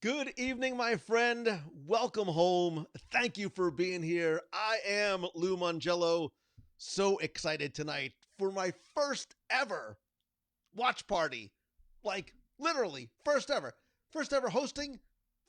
Good evening, my friend. Welcome home. Thank you for being here. I am Lou Mongello. So excited tonight for my first ever watch party. Like, literally, first ever. First ever hosting,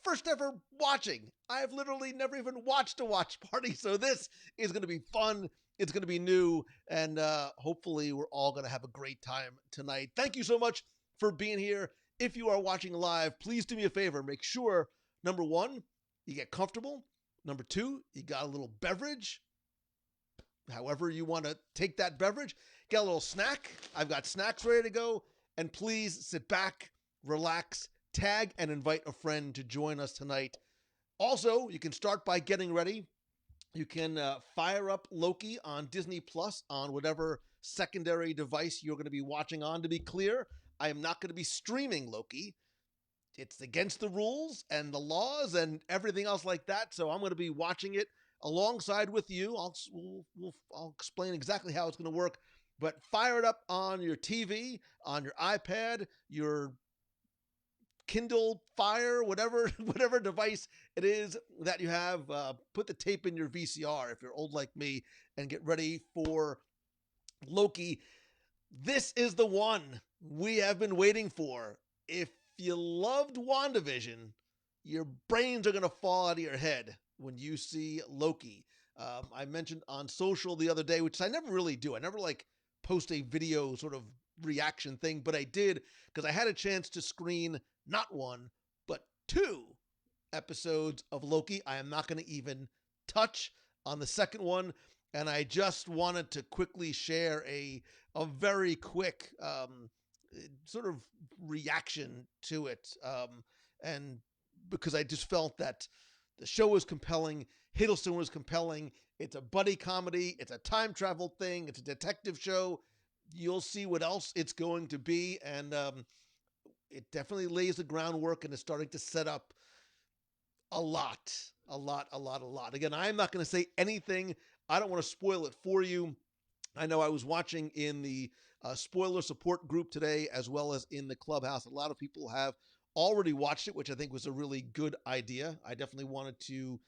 first ever watching. I've literally never even watched a watch party, so this is going to be fun. It's going to be new, and hopefully, we're all going to have a great time tonight. Thank you so much for being here. If you are watching live, please do me a favor. Make sure, number one, you get comfortable. Number two, you got a little beverage. However you want to take that beverage. Get a little snack. I've got snacks ready to go. And please sit back, relax, tag, and invite a friend to join us tonight. Also, you can start by getting ready. You can fire up Loki on Disney Plus on whatever secondary device you're going to be watching on. To be clear, I am not going to be streaming Loki. It's against the rules and the laws and everything else like that. So I'm going to be watching it alongside with you. I'll explain exactly how it's going to work. But fire it up on your TV, on your iPad, your Kindle Fire, whatever device it is that you have. Put the tape in your VCR if you're old like me, and get ready for Loki. This is the one we have been waiting for. If you loved WandaVision, your brains are going to fall out of your head when you see Loki. I mentioned on social the other day, which I never really do. I never post a video sort of reaction thing, but I did because I had a chance to screen not one, but two episodes of Loki. I am not going to even touch on the second one. And I just wanted to quickly share a very quick sort of reaction to it. And because I just felt that the show was compelling, Hiddleston was compelling. It's a buddy comedy. It's a time travel thing. It's a detective show. You'll see what else it's going to be. And it definitely lays the groundwork and is starting to set up a lot. Again, I'm not going to say anything. I don't want to spoil it for you. I know I was watching in the spoiler support group today, as well as in the clubhouse. A lot of people have already watched it, which I think was a really good idea. I definitely wanted to.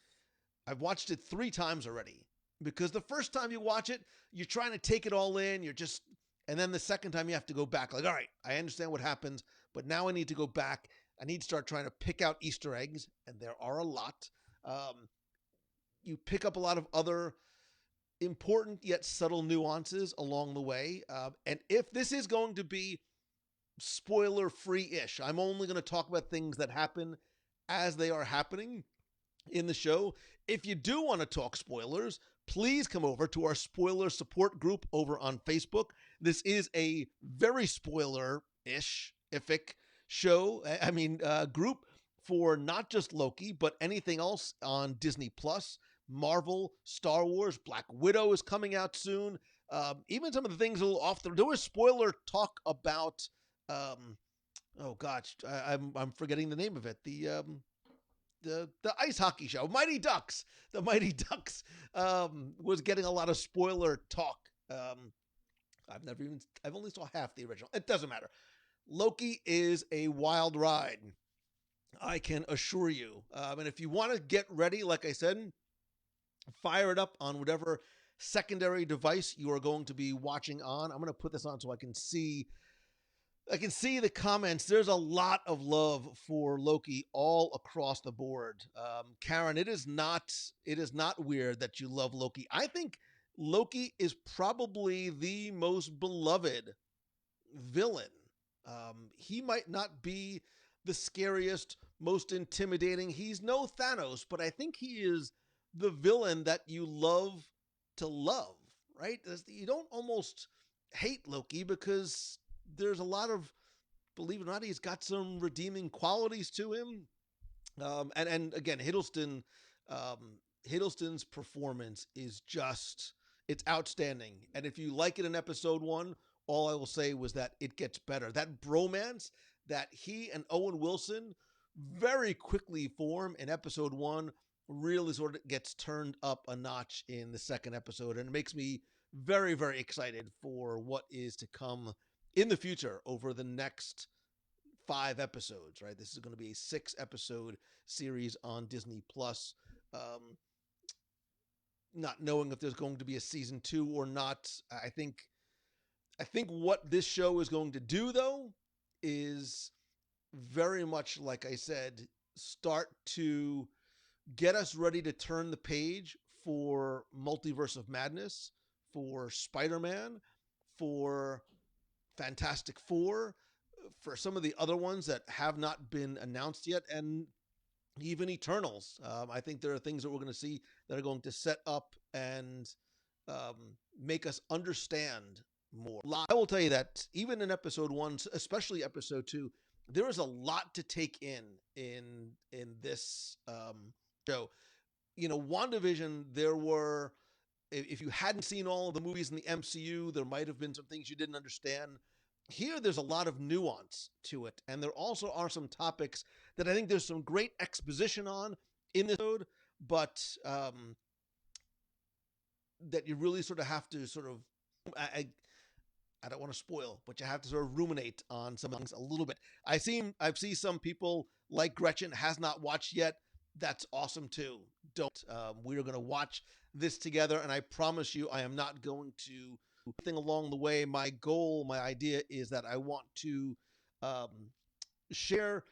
I've watched it 3 times already, because the first time you watch it, you're trying to take it all in. And then the second time you have to go back. Like, all right, I understand what happens, but now I need to go back. I need to start trying to pick out Easter eggs, and there are a lot. You pick up a lot of other important yet subtle nuances along the way. And if this is going to be spoiler-free-ish, I'm only going to talk about things that happen as they are happening in the show. If you do want to talk spoilers, please come over to our spoiler support group over on Facebook. This is a very spoiler-ish, ific show. Group for not just Loki, but anything else on Disney Plus, Marvel, Star Wars, Black Widow is coming out soon. Even some of the things a little off there was spoiler talk about. I'm forgetting the name of it. The ice hockey show, Mighty Ducks. The Mighty Ducks was getting a lot of spoiler talk. I've only saw half the original. It doesn't matter. Loki is a wild ride, I can assure you. And if you want to get ready, like I said, fire it up on whatever secondary device you are going to be watching on. I'm going to put this on so I can see the comments. There's a lot of love for Loki all across the board. Karen, it is not weird that you love Loki. I think Loki is probably the most beloved villain. He might not be the scariest, most intimidating. He's no Thanos, but I think he is the villain that you love to love, right? You don't almost hate Loki because there's a lot of, believe it or not, he's got some redeeming qualities to him. And again, Hiddleston's performance is just, it's outstanding. And if you like it in episode 1, all I will say was that it gets better. That bromance that he and Owen Wilson very quickly form in episode 1 really sort of gets turned up a notch in the second episode. And it makes me very, very excited for what is to come in the future over the next 5 episodes, right? This is going to be a 6 episode series on Disney Plus. Um, not knowing if there's going to be a season 2 or not. I think what this show is going to do though is very much like I said, start to get us ready to turn the page for Multiverse of Madness, for Spider-Man, for Fantastic Four, for some of the other ones that have not been announced yet, and even Eternals. I think there are things that we're going to see that are going to set up and um, make us understand more. I will tell you that even in episode 1, especially episode 2, there is a lot to take in this show. You know, WandaVision, there were, if you hadn't seen all of the movies in the MCU, there might have been some things you didn't understand. Here, there's a lot of nuance to it, and there also are some topics that I think there's some great exposition on in this episode, but that you really sort of have to sort of, I don't want to spoil, but you have to sort of ruminate on some things a little bit. I've seen some people like Gretchen has not watched yet. That's awesome too. Don't. We are going to watch this together, and I promise you, I am not going to thing along the way. My goal, my idea is that I want to share,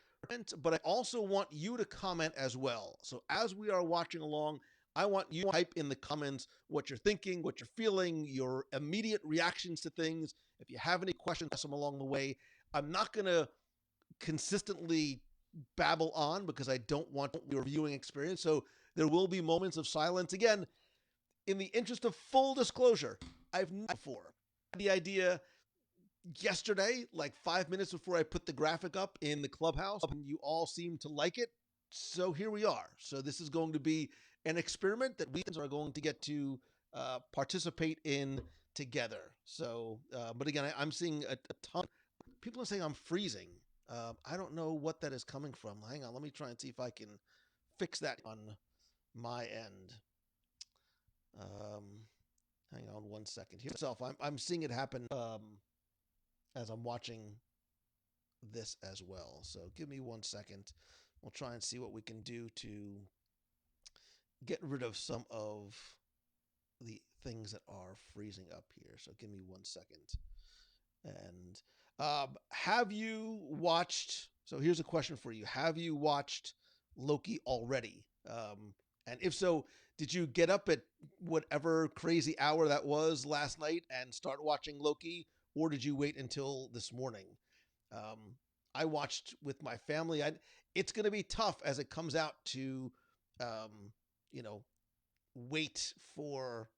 but I also want you to comment as well. So as we are watching along, I want you to type in the comments what you're thinking, what you're feeling, your immediate reactions to things. If you have any questions, ask them along the way. I'm not going to consistently babble on because I don't want your viewing experience. So there will be moments of silence. Again, in the interest of full disclosure, I've never before had the idea yesterday, like 5 minutes before I put the graphic up in the clubhouse, and you all seem to like it. So here we are. So this is going to be an experiment that we are going to get to participate in together. So, but again, I'm seeing a ton. People are saying I'm freezing. I don't know what that is coming from. Hang on, let me try and see if I can fix that on my end. Hang on 1 second. Here myself, I'm seeing it happen as I'm watching this as well. So give me 1 second. We'll try and see what we can do to get rid of some of the things that are freezing up here. So give me 1 second. And have you watched? So here's a question for you: have you watched Loki already? And if so, did you get up at whatever crazy hour that was last night and start watching Loki, or did you wait until this morning? I watched with my family. It's going to be tough as it comes out to, you know, wait for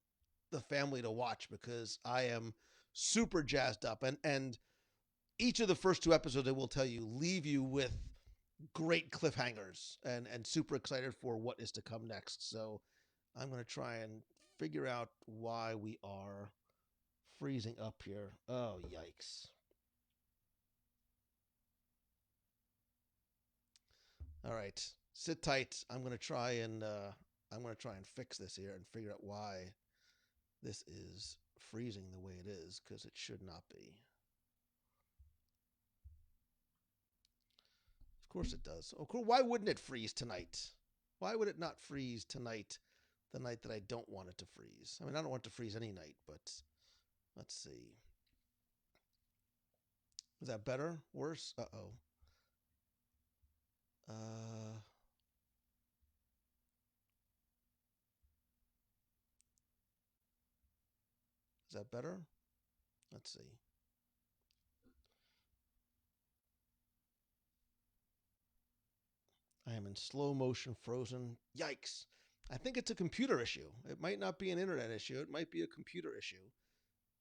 the family to watch because I am super jazzed up. And each of the first 2 episodes, I will tell you, leave you with great cliffhangers and super excited for what is to come next. So I'm going to try and figure out why we are freezing up here. Oh, yikes. All right, sit tight. I'm going to try and fix this here and figure out why this is freezing the way it is, because it should not be. Of course it does. Of course, why wouldn't it freeze tonight? Why would it not freeze tonight, the night that I don't want it to freeze? I mean, I don't want it to freeze any night, but let's see. Is that better? Worse? Uh-oh. Is that better? Let's see. I am in slow motion frozen. Yikes. I think it's a computer issue. It might not be an internet issue. It might be a computer issue.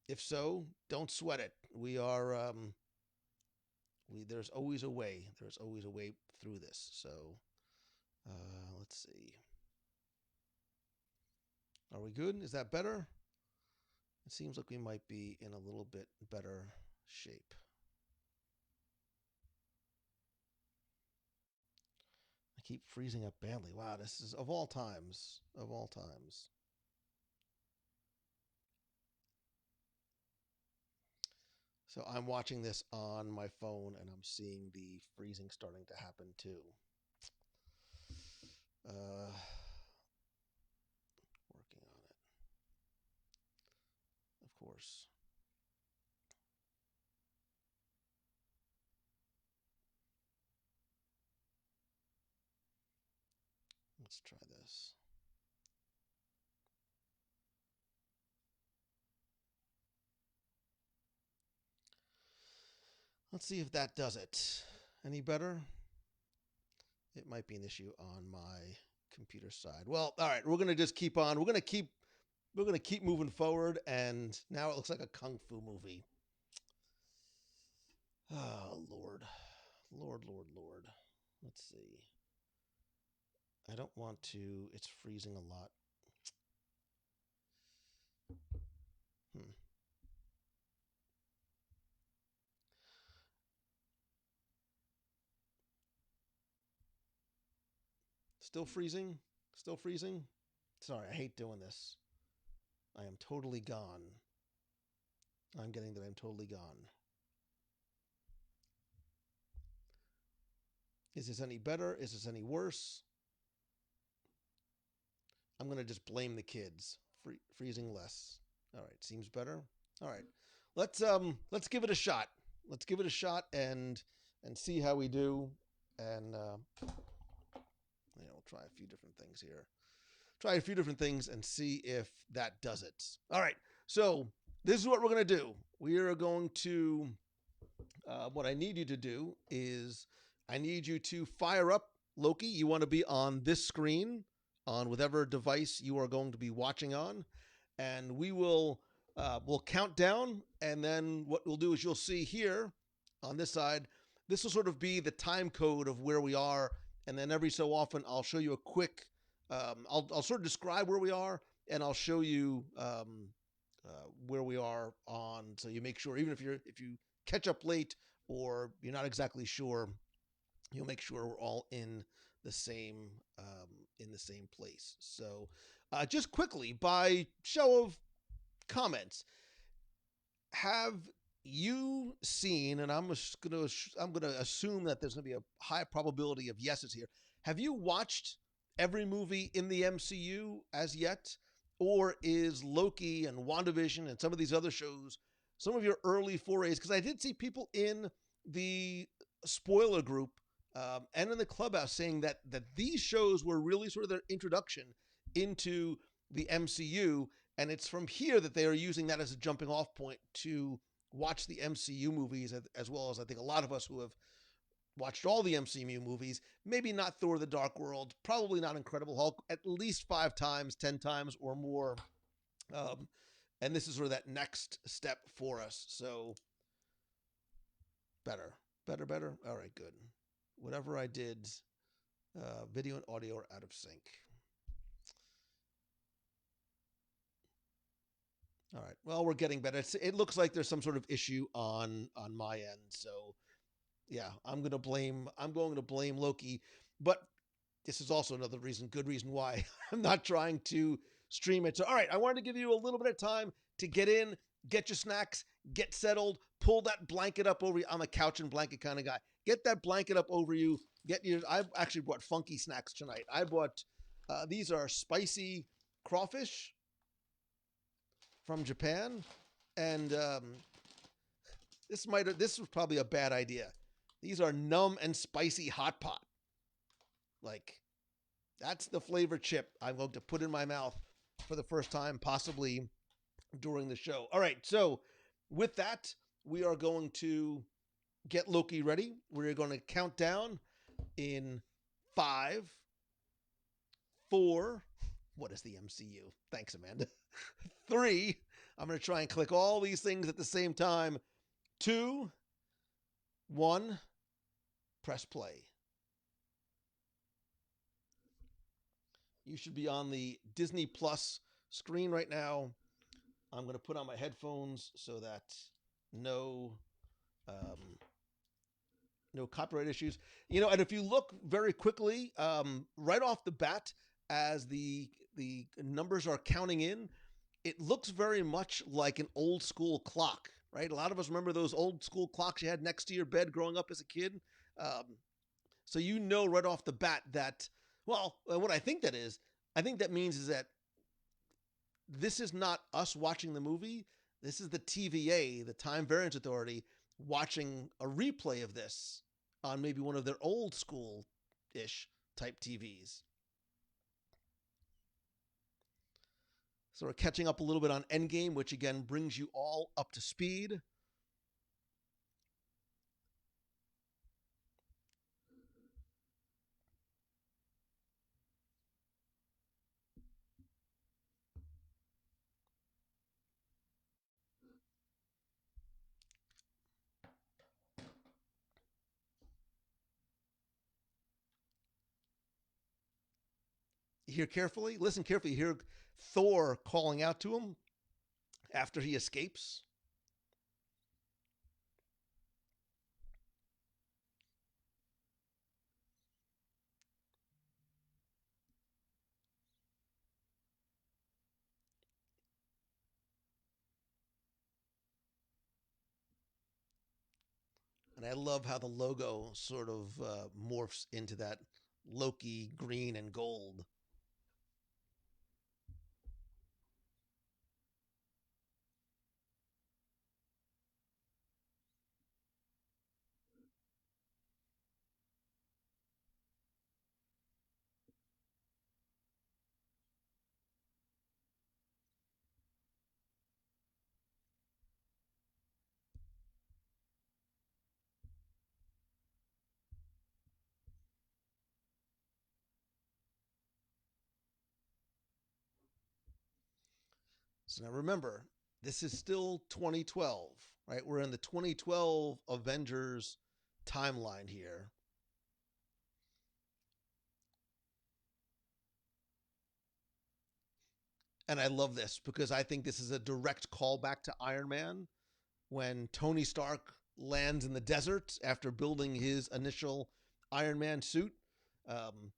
If so, don't sweat it. We are, there's always a way. There's always a way through this. So, let's see. Are we good? Is that better? It seems like we might be in a little bit better shape. I keep freezing up badly. Wow, this is of all times. Of all times. So I'm watching this on my phone and I'm seeing the freezing starting to happen too. Working on it. Of course. Let's try this. Let's see if that does it. Any better? It might be an issue on my computer side. Well, all right, we're gonna just keep on. We're gonna keep moving forward, and now it looks like a kung fu movie. Oh Lord, Lord, Lord, Lord. Let's see. I don't want to. It's freezing a lot. Hmm. Still freezing? Still freezing? Sorry, I hate doing this. I am totally gone. I'm getting that I'm totally gone. Is this any better? Is this any worse? I'm going to just blame the kids. Freezing less. All right, seems better. All right. Let's give it a shot. Let's give it a shot and see how we do, and we'll try a few different things here. Try a few different things and see if that does it. All right. So this is what we're going to do. We are going to, what I need you to do is I need you to fire up Loki. You want to be on this screen, on whatever device you are going to be watching on. And we'll count down. And then what we'll do is you'll see here on this side, this will sort of be the time code of where we are. And then every so often, I'll show you a quick, I'll sort of describe where we are, and I'll show you where we are on. So you make sure, even if you catch up late or you're not exactly sure, you'll make sure we're all in the same place. So just quickly, by show of comments, have you seen, and I'm gonna assume that there's gonna be a high probability of yeses here. Have you watched every movie in the MCU as yet? Or is Loki and WandaVision and some of these other shows some of your early forays? Because I did see people in the spoiler group and in the clubhouse saying that these shows were really sort of their introduction into the MCU, and it's from here that they are using that as a jumping off point to watch the MCU movies, as well as I think a lot of us who have watched all the MCU movies, maybe not Thor the Dark World, probably not Incredible Hulk, at least 5 times, 10 times or more. And this is sort of that next step for us. So better. All right, good. Whatever I did, video and audio are out of sync. All right. Well, we're getting better. It looks like there's some sort of issue on my end. So yeah, I'm going to blame Loki, but this is also another good reason why I'm not trying to stream it. So, all right, I wanted to give you a little bit of time to get in, get your snacks, get settled, pull that blanket up over you. I'm a couch and blanket kind of guy. Get that blanket up over you. I've actually brought funky snacks tonight. I bought, these are spicy crawfish from Japan. And this was probably a bad idea. These are numb and spicy hot pot. Like, that's the flavor chip I'm going to put in my mouth for the first time, possibly during the show. All right, so with that, we are going to get Loki ready. We're going to count down in 5, 4. What is the MCU? Thanks, Amanda. 3. I'm going to try and click all these things at the same time. 2, 1. Press play. You should be on the Disney Plus screen right now. I'm going to put on my headphones so that no copyright issues. And if you look very quickly, right off the bat, as the numbers are counting in, it looks very much like an old school clock. right? A lot of us remember those old school clocks you had next to your bed growing up as a kid. Um, so you know right off the bat that, well, what I think that is, I think that means is that this is not us watching the movie. This is the TVA, the Time Variance Authority, watching a replay of this on maybe one of their old school ish type TVs. So we're catching up a little bit on Endgame, which again brings you all up to speed. You hear carefully, listen carefully. You hear Thor calling out to him after he escapes. And I love how the logo sort of morphs into that Loki green and gold. So now remember, this is still 2012, right? We're in the 2012 Avengers timeline here. And I love this because I think this is a direct callback to Iron Man when Tony Stark lands in the desert after building his initial Iron Man suit. Um,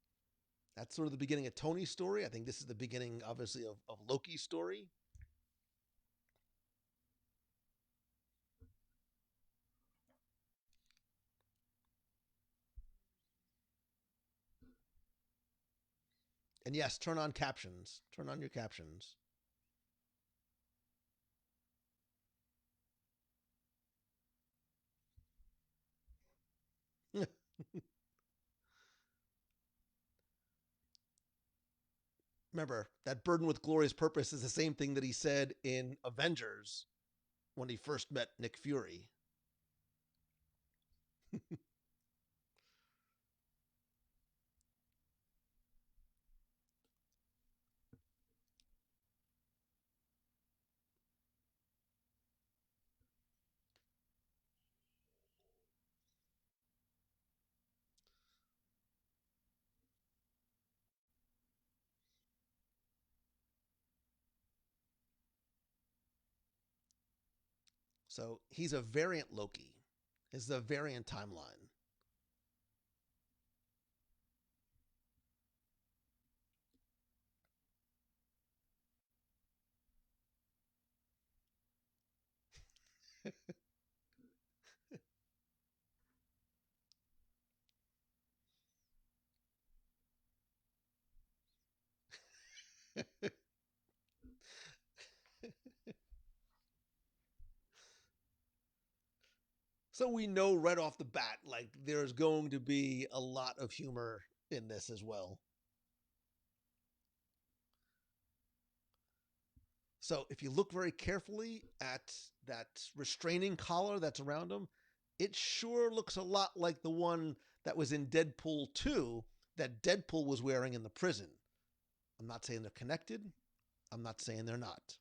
that's sort of the beginning of Tony's story. I think this is the beginning, obviously, of Loki's story. And yes, turn on captions. Turn on your captions. Remember, that burden with glorious purpose is the same thing that he said in Avengers when he first met Nick Fury. So he's a variant Loki. Is the variant timeline. So we know right off the bat, like there's going to be a lot of humor in this as well. So if you look very carefully at that restraining collar that's around him, it sure looks a lot like the one that was in Deadpool 2 that Deadpool was wearing in the prison. I'm not saying they're connected. I'm not saying they're not.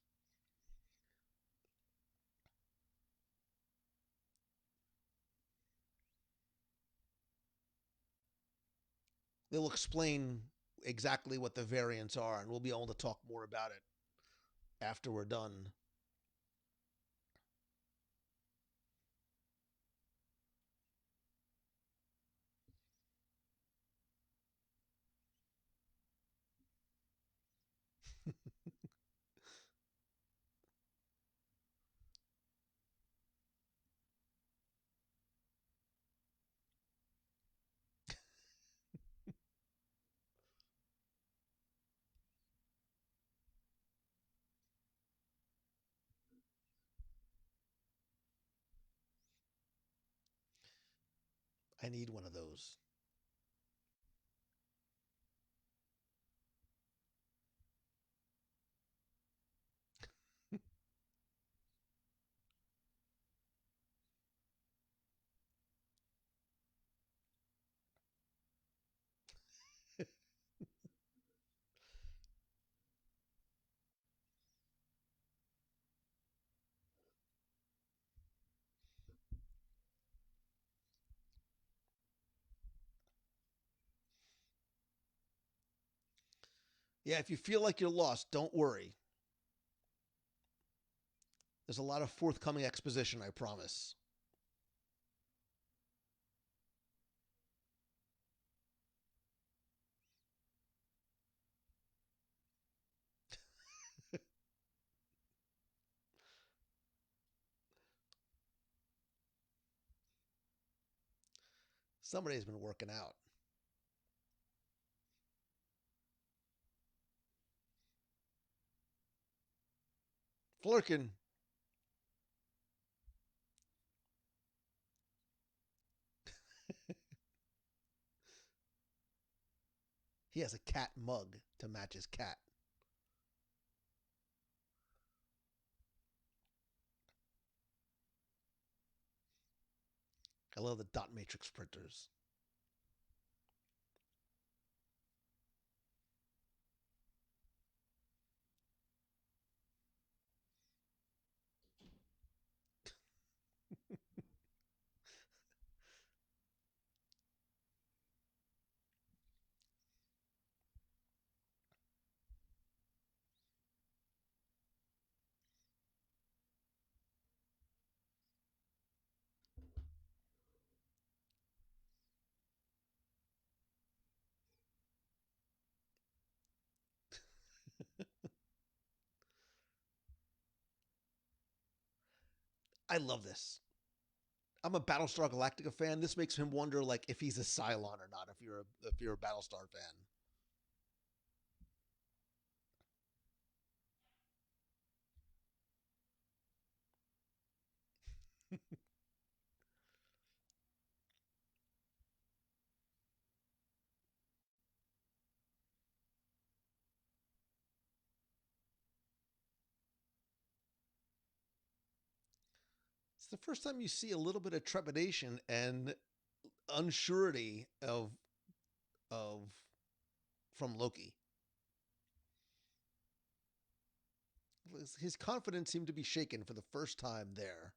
They'll explain exactly what the variants are, and we'll be able to talk more about it after we're done. I need one of those. Yeah, if you feel like you're lost, don't worry. There's a lot of forthcoming exposition, I promise. Somebody's been working out. Flurkin. He has a cat mug to match his cat. I love the dot matrix printers. I love this. I'm a Battlestar Galactica fan. This makes him wonder, like, if he's a Cylon or not. If you're a Battlestar fan, it's the first time you see a little bit of trepidation and unsurety of from Loki. His confidence seemed to be shaken for the first time there.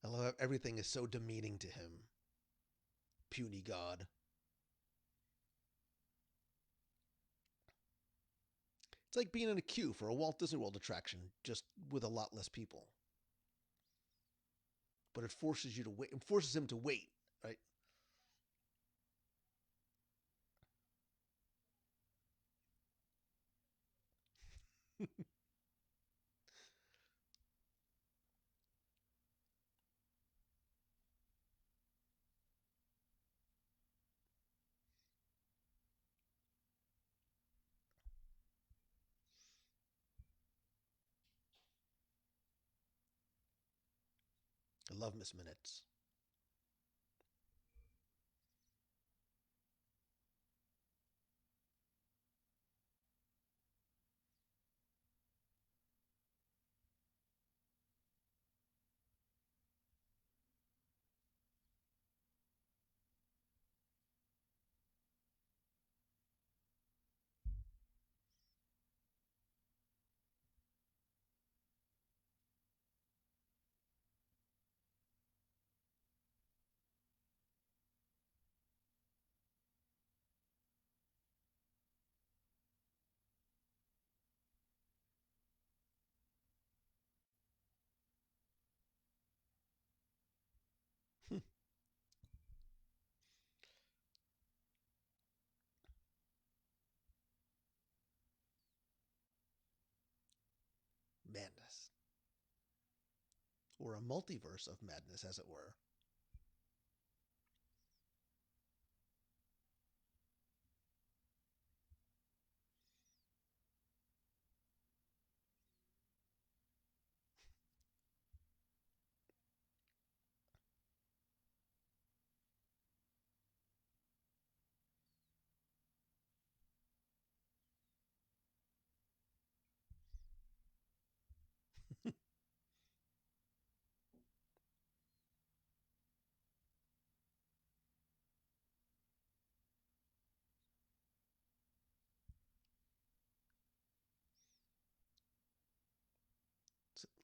I love how everything is so demeaning to him. Puny god. It's like being in a queue for a Walt Disney World attraction, just with a lot less people. But it forces you to wait. It forces him to wait, right? I love Miss Minutes. Madness. or a multiverse of madness, as it were.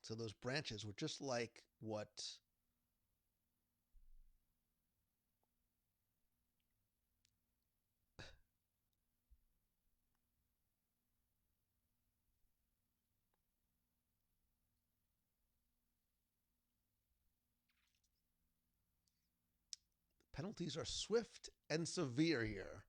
So those branches were just like what penalties are swift and severe here.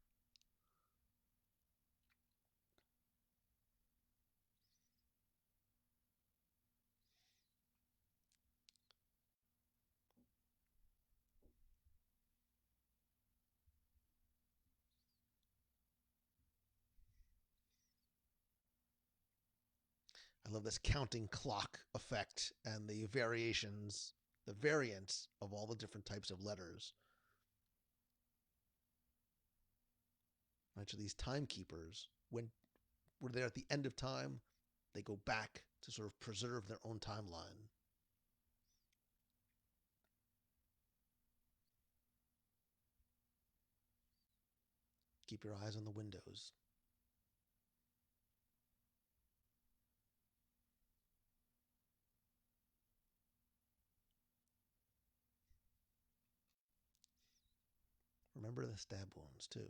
I love this counting clock effect and the variations, the variants of all the different types of letters. Right, so these timekeepers, when we're there at the end of time, they go back to sort of preserve their own timeline. Keep your eyes on the windows. Remember the stab wounds, too.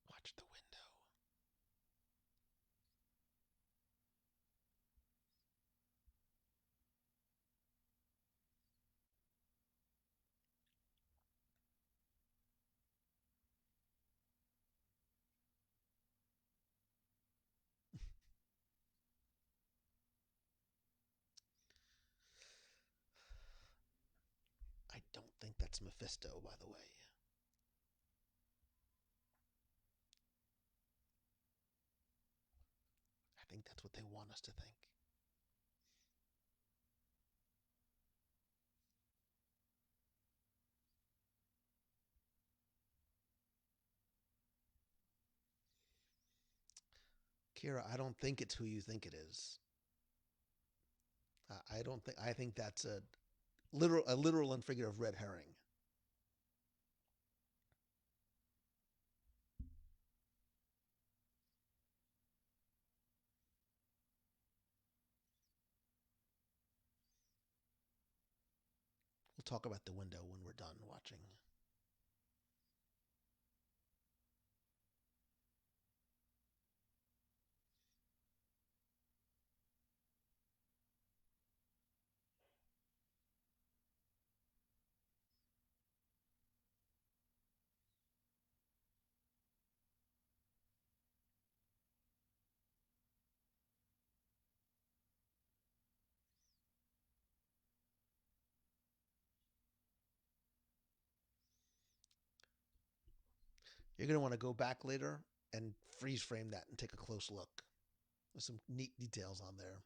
Watch the window. I don't think that's Mephisto, by the way. I think that's what they want us to think. Kira, I don't think it's who you think it is. I don't think. I think that's a literal and figurative red herring. We'll talk about the window when we're done watching. You're going to want to go back later and freeze frame that and take a close look. There's some neat details on there.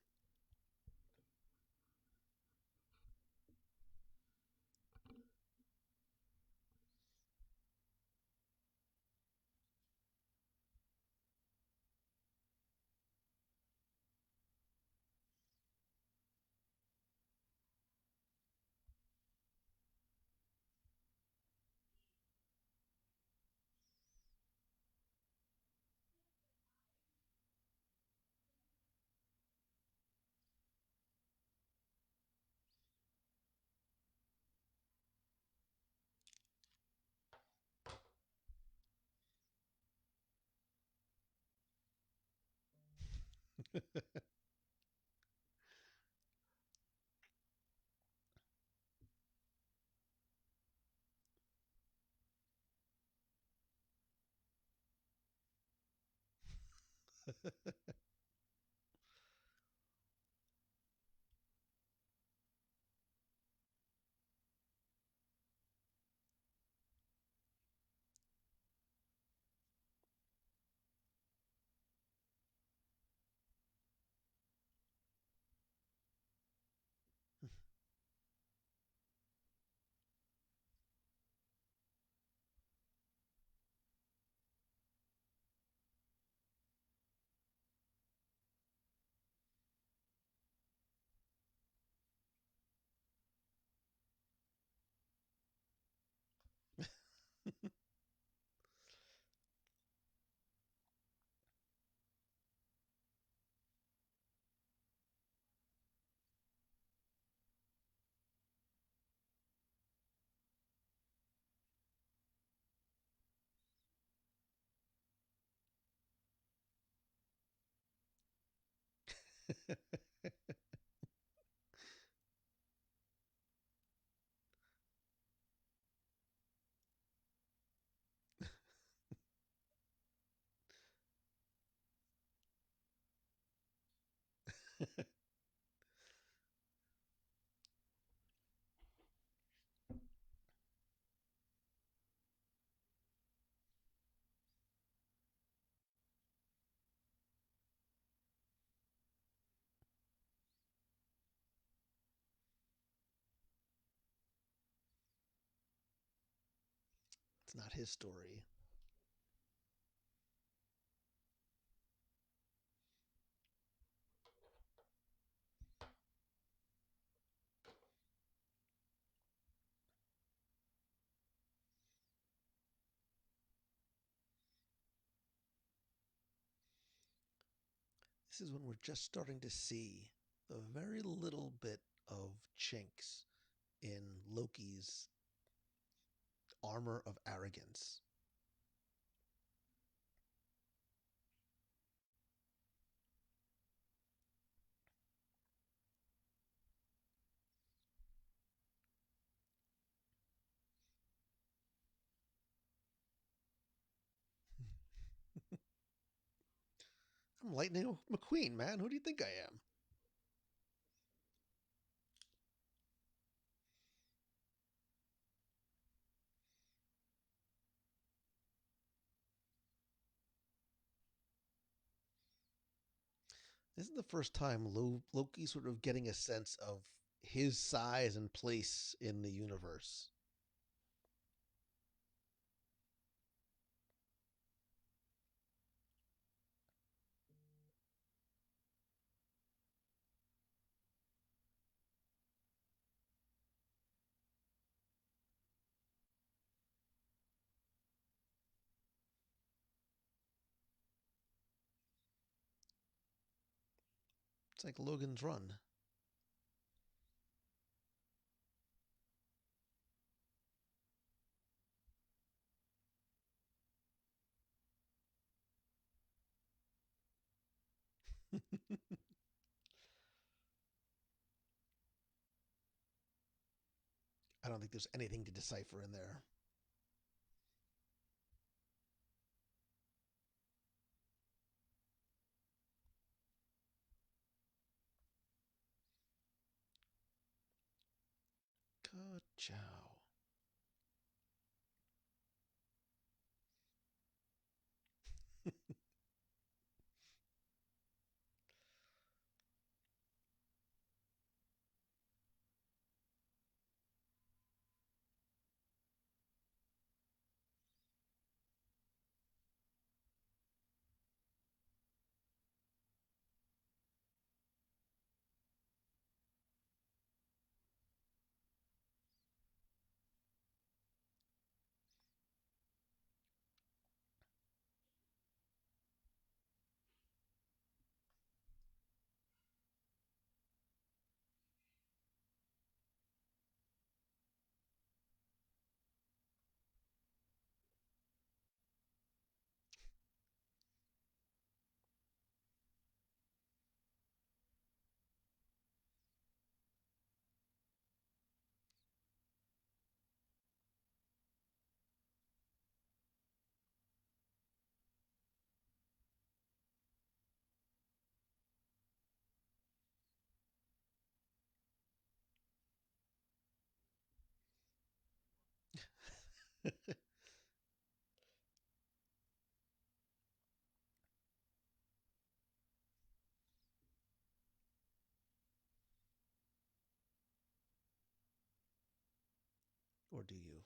It's not his story. This is when we're just starting to see the very little bit of chinks in Loki's armor of arrogance. I'm Lightning McQueen, man. Who do you think I am? This is the first time Loki's sort of getting a sense of his size and place in the universe. It's like Logan's Run. I don't think there's anything to decipher in there. Ka-chow. Or do you?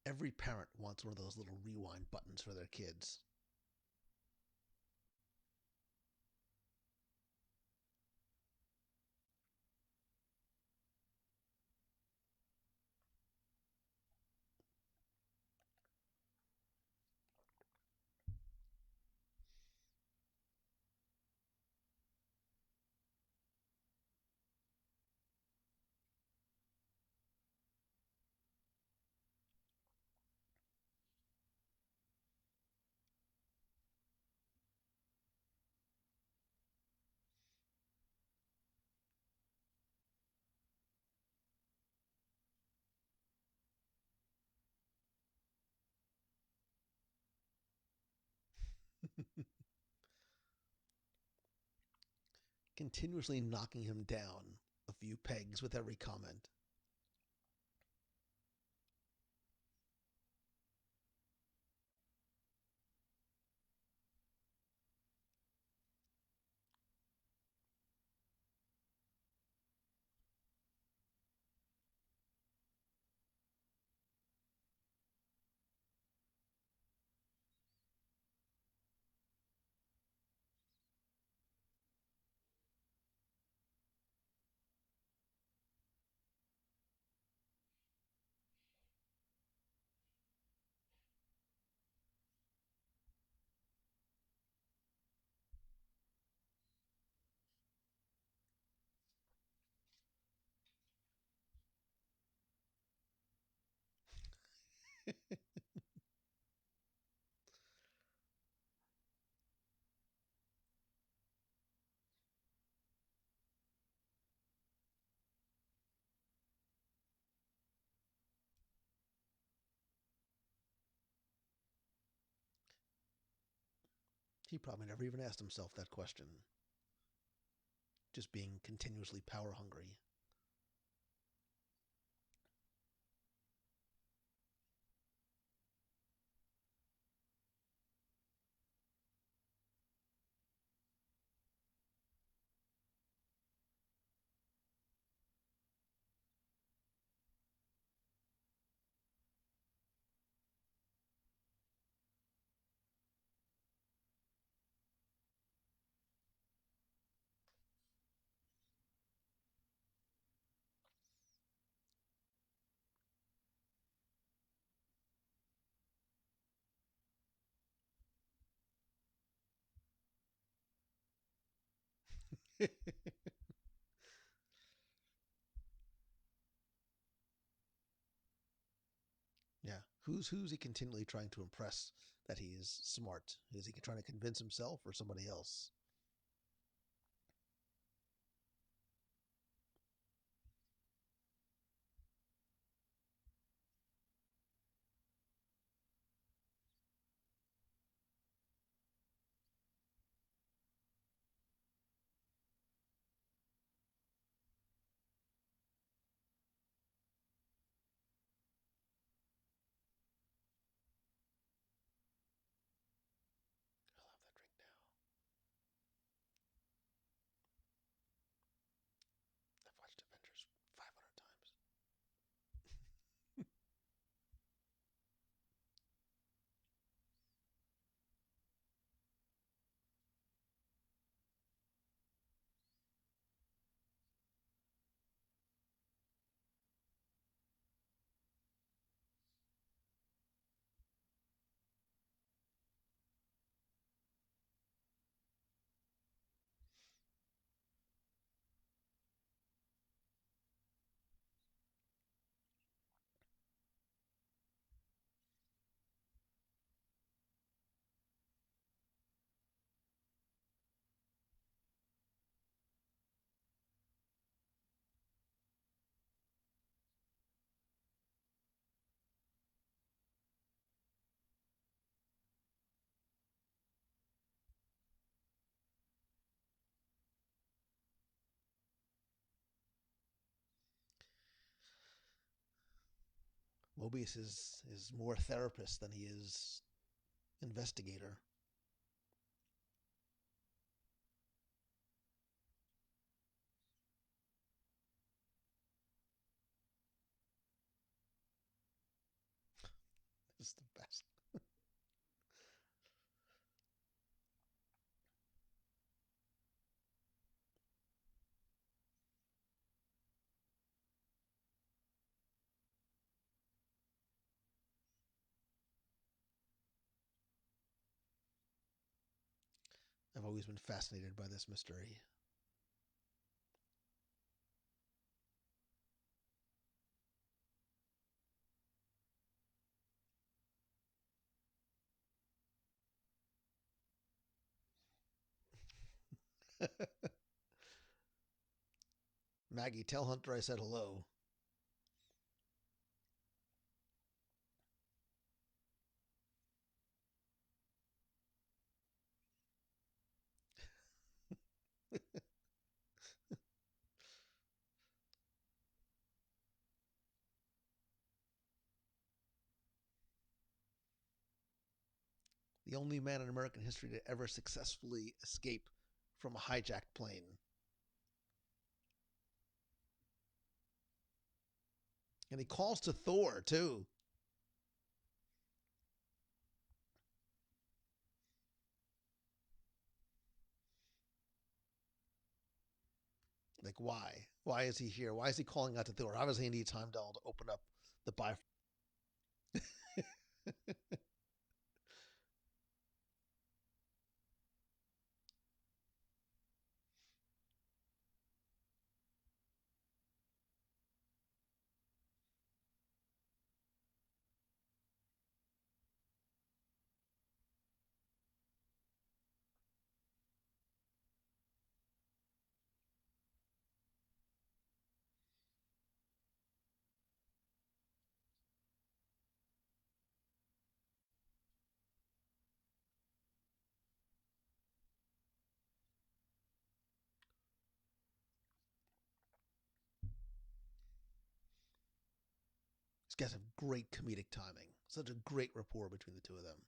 Every parent wants one of those little rewind buttons for their kids. Continuously knocking him down a few pegs with every comment. He probably never even asked himself that question. Just being continuously power hungry. Yeah. Who's he continually trying to impress that he is smart? Is he trying to convince himself or somebody else? I'll have that drink now. Mobius is more therapist than he is investigator. It's the best. I've always been fascinated by this mystery. Maggie, tell Hunter I said hello. The only man in American history to ever successfully escape from a hijacked plane. And he calls to Thor, too. Like, why? Why is he here? Why is he calling out to Thor? Obviously, he needs Heimdall to open up the Bifrost. These guys have great comedic timing. Such a great rapport between the two of them.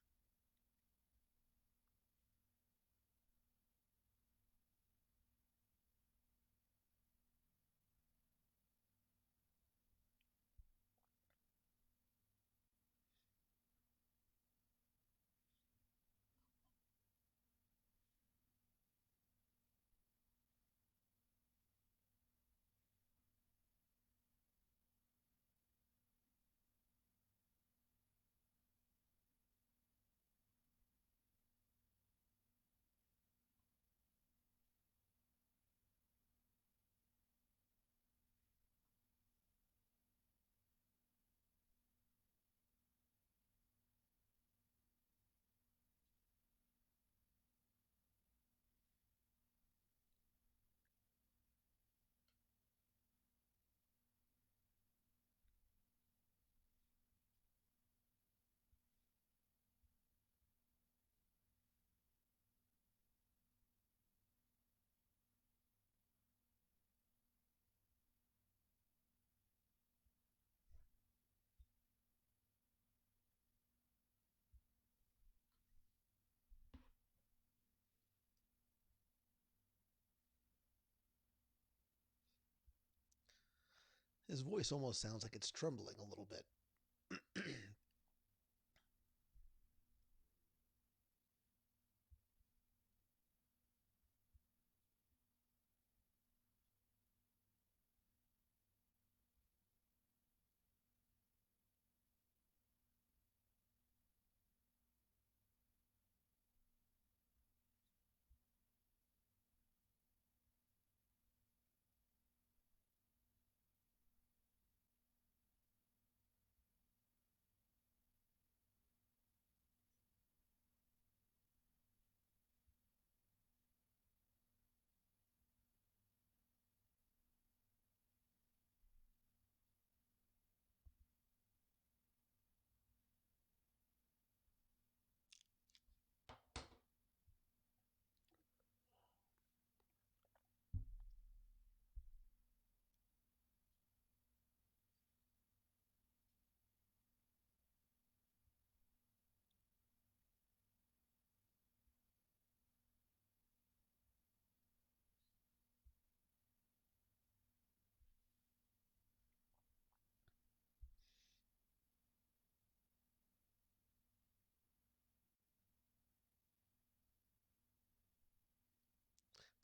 His voice almost sounds like it's trembling a little bit.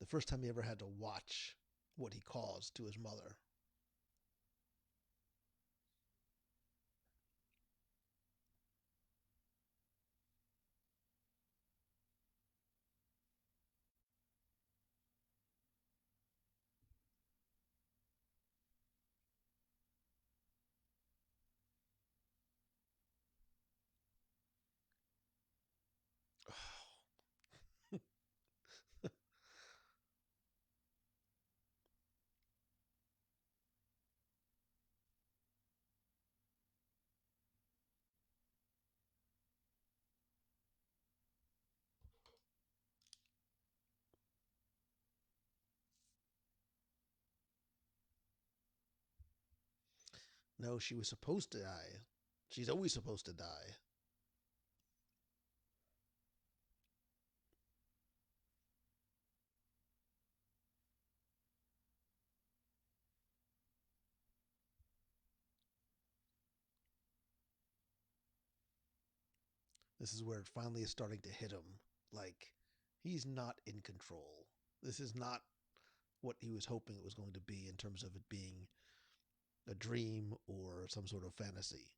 The first time he ever had to watch what he caused to his mother. No, she was supposed to die. She's always supposed to die. This is where it finally is starting to hit him. Like, he's not in control. This is not what he was hoping it was going to be in terms of it being a dream or some sort of fantasy.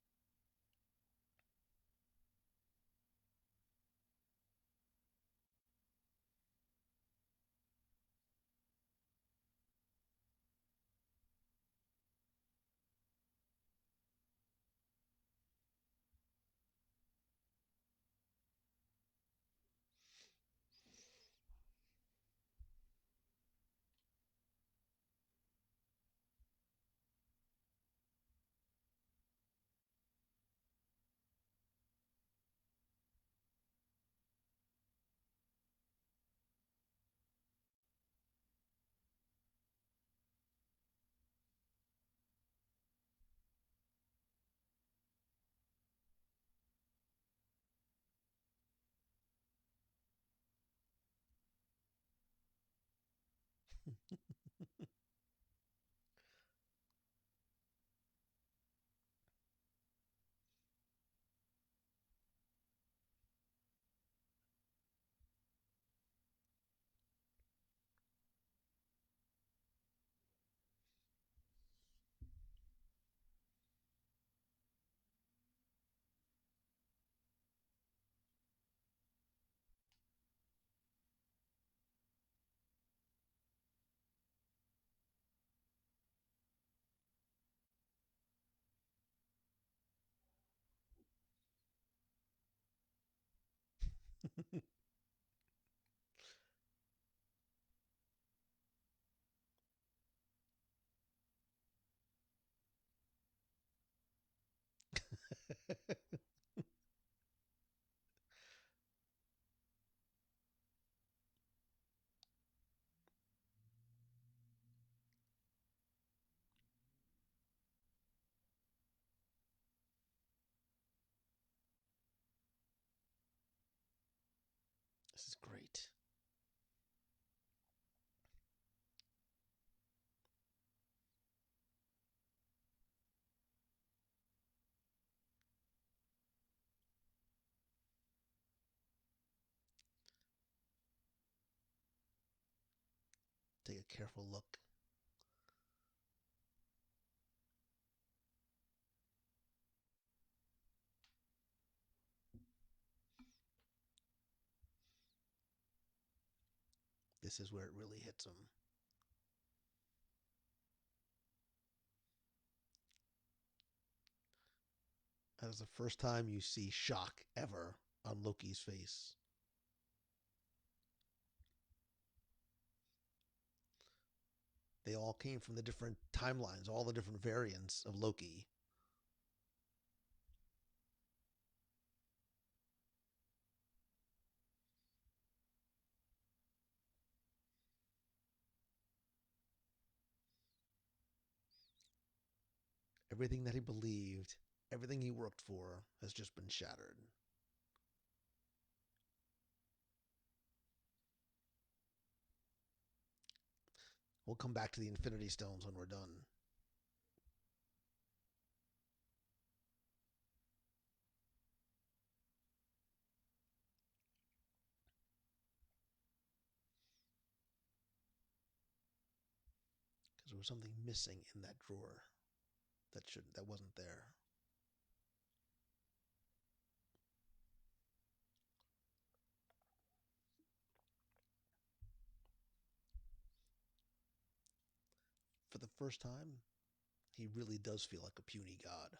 This is great. Take a careful look. This is where it really hits him. That is the first time you see shock ever on Loki's face. They all came from the different timelines, all the different variants of Loki. Everything that he believed, everything he worked for has just been shattered. We'll come back to the Infinity Stones when we're done. there was something missing in that drawer that wasn't there. For the first time, he really does feel like a puny god.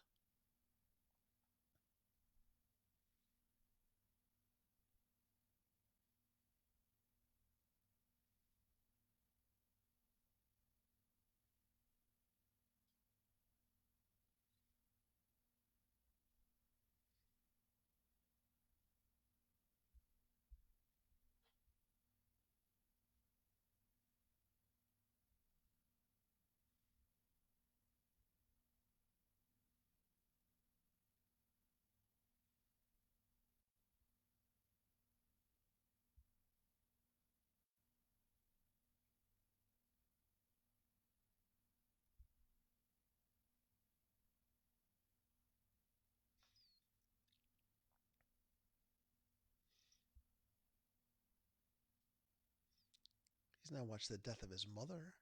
He's now watched the death of his mother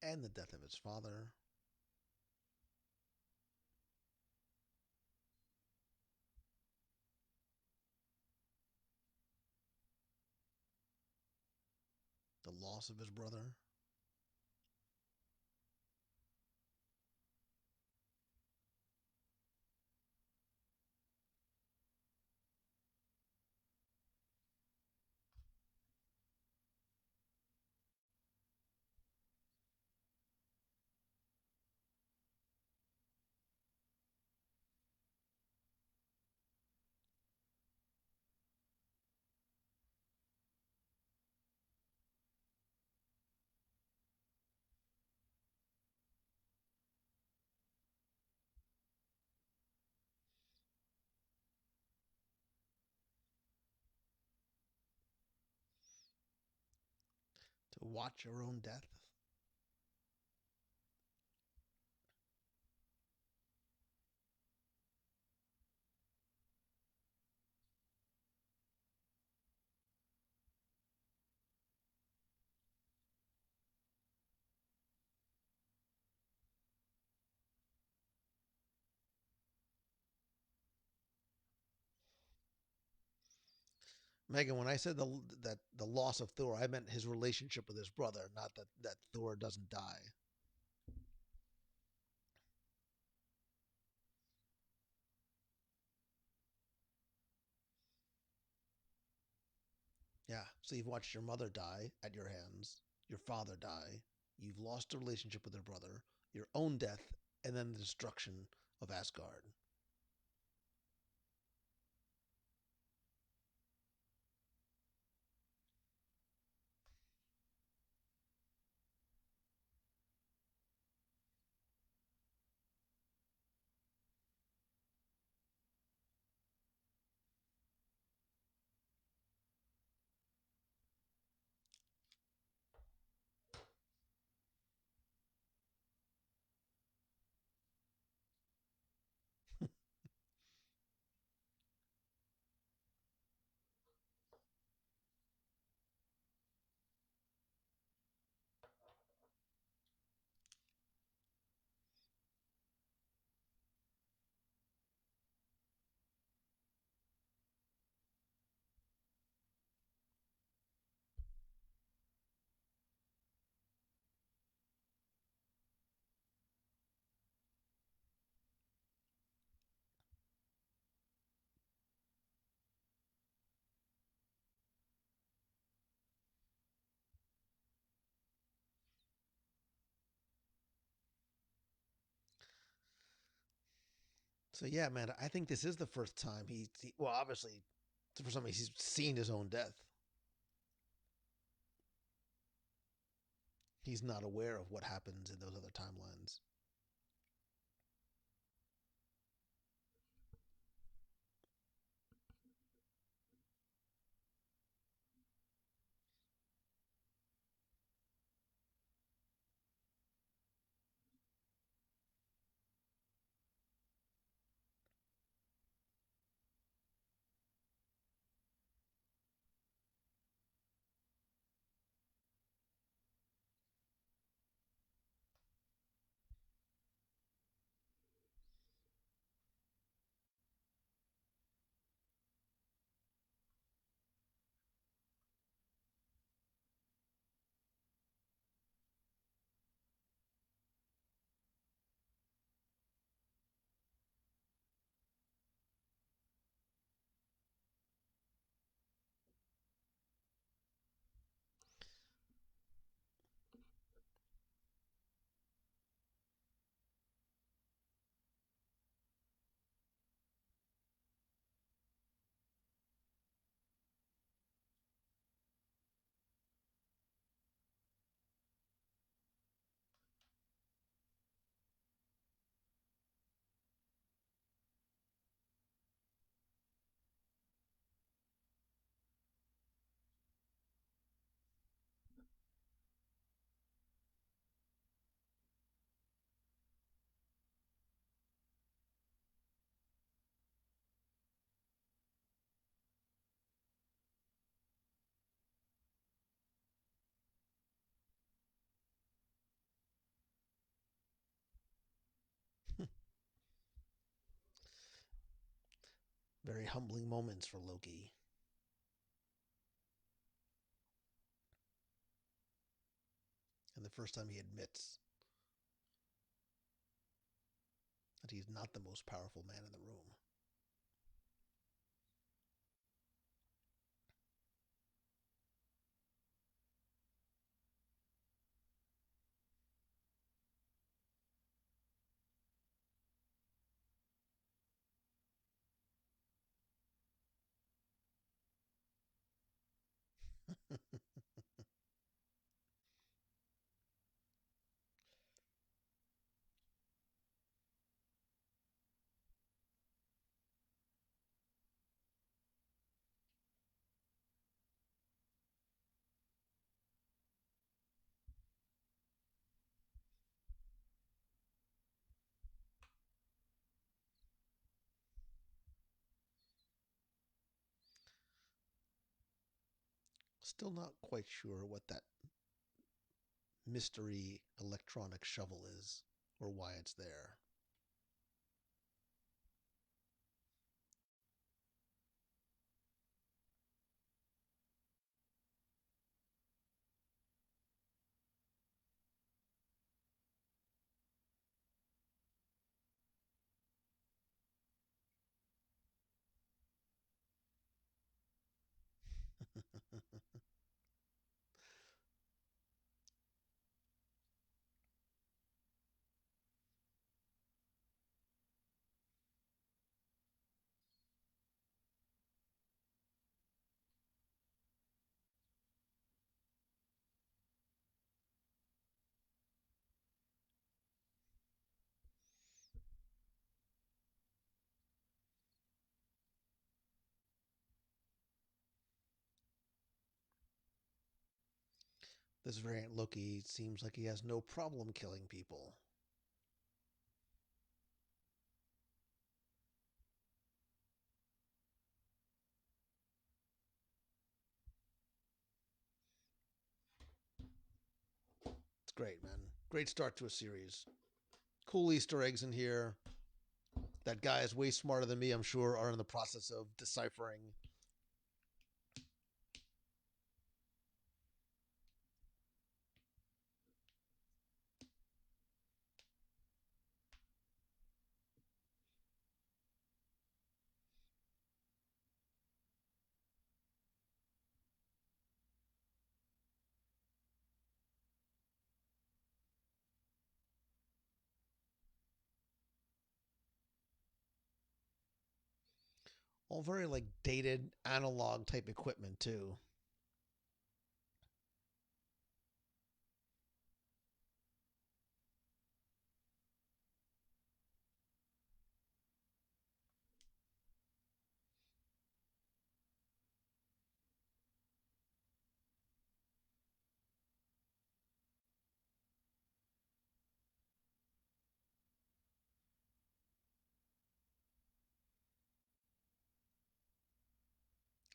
and the death of his father. The loss of his brother. To watch your own death. Megan, when I said that the loss of Thor, I meant his relationship with his brother, not that Thor doesn't die. Yeah. So you've watched your mother die at your hands, your father die, you've lost a relationship with your brother, your own death, and then the destruction of Asgard. So yeah, man, I think this is the first time well, obviously, it's the first time he's seen his own death. He's not aware of what happens in those other timelines. Very humbling moments for Loki. And the first time he admits that he's not the most powerful man in the room. Still not quite sure what that mystery electronic shovel is or why it's there. This variant Loki seems like he has no problem killing people. It's great, man. Great start to a series. Cool Easter eggs in here. That guy is way smarter than me, I'm sure, are in the process of deciphering. All very like dated analog type equipment too.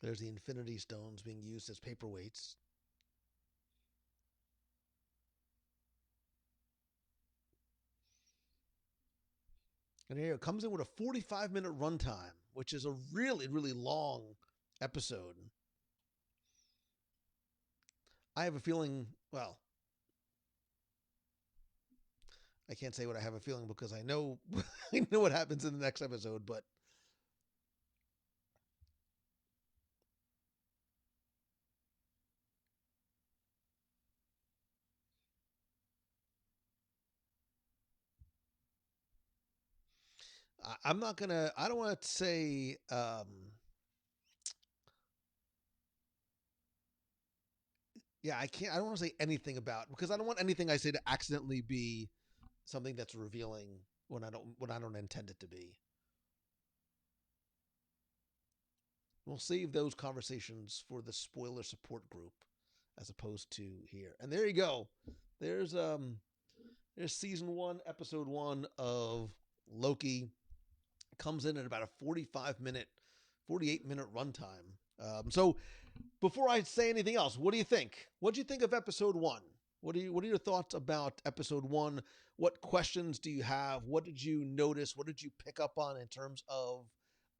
There's the Infinity Stones being used as paperweights. And here it comes in with a 45-minute runtime, which is a really, really long episode. I have a feeling, well, I can't say what I have a feeling because I know I know what happens in the next episode, but I'm not gonna. I don't want to say. Yeah, I can't. I don't want to say anything about because I don't want anything I say to accidentally be something that's revealing when I don't intend it to be. We'll save those conversations for the spoiler support group as opposed to here. And there you go. There's there's season 1, episode 1 of Loki. Comes in at about a 48-minute runtime. So before I say anything else, what do you think? What do you think of episode 1? What are your thoughts about episode 1? What questions do you have? What did you notice? What did you pick up on in terms of